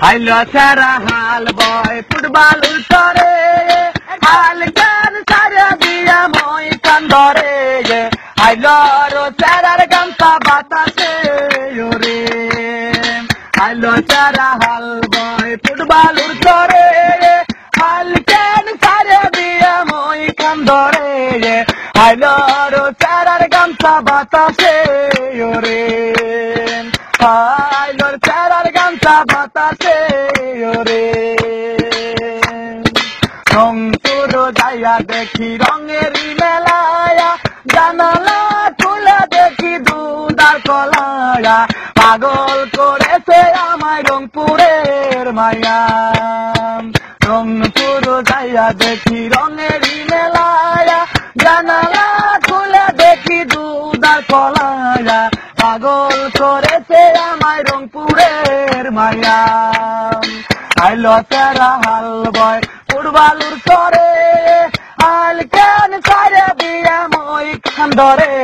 হাইলো সারা হাল বয় ফুটবল উল্টরে হাল কেন সারা দিয়া মই কান্দরে হাইলো রো সারার গামছা বাতাসে ওরে হাইলো সারা হাল বয় ফুটবল উল্টরে হাল কেন সারা দিয়া মই কান্দরে হাইলো রো সারার গামছা বাতাসে ওরে হাইলোর সারার গামছা বাতাসে ওরে রংপুর যাইয়া দেখি রঙেরই মেলায়া জানালা খুলে দেখি দুধার কলায়া পাগল করেছে আমায় রংপুরের মায়া রংপুর যাইয়া দেখি রঙেরই মেলায়া জানালা খুলে দেখি দুধার কলায়া পাগল করেছে আমায় রংপুরের মায়া আইলো সারা হাল বয় ফুটবলুর করে হাল কেন সারে দিয়া মই কান্দরে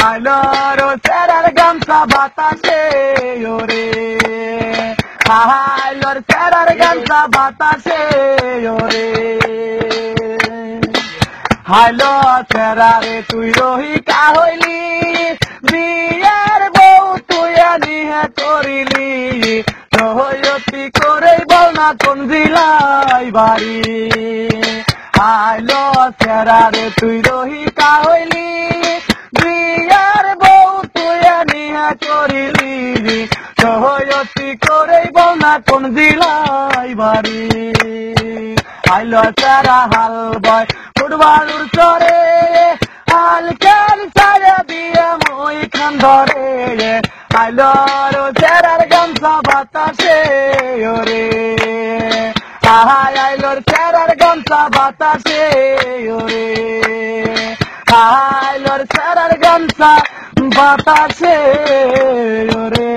আইলো রো সারার গামছা বাতাসে ওরে আইলোর সারার গামছা বাতাসে ওরে হাইলো সারারে তুই রহিকা হইলি বিয়ের বউ তুই নিহে করিলি রহয়তি করেই বল না কোন জিলাই বাড়ি আইলো সেরারে তুই রহিকা হইলি বিয়ের বউ তুই নিহে করিলি রহয়তি করেই বল না কোন জিলাই বাড়ি আইলো সেরা হাল বয় ফুটবলুর চরে হাল কেন সারা দিয়া মই কান্দরে আইলো রো সারার গামছা বাতাসে ওরে আইলোর সারার গামছা বাতাসে ওরে আইলোর সারার গামছা বাতাসে ওরে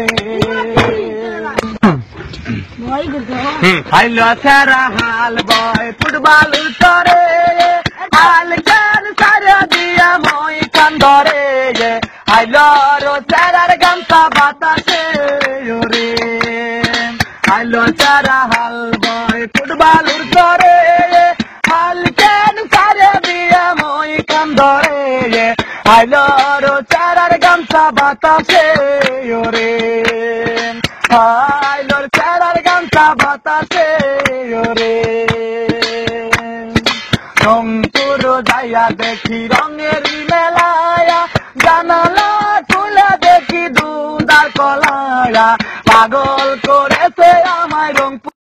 হাইলো সারা হাল বয় ফুটবল উল্টরে হাল কেন সারা দিয়া মই কান্দরে হাইলো রো সারার গামছা বাতাসে ওরে হাইলো সারা হাল বয় ফুটবল উল্টরে হাল কেন সারা দিয়া মই কান্দরে হাইলো রো সারার গামছা বাতাসে ওরে হাইলোর সারার গামছা বাতাসে ওরে রংপুর যাইয়া দেখি রঙেরই মেলায়া জানালা খুলে দেখি দুধার কলায়া পাগল করেছে আমায় রংপুর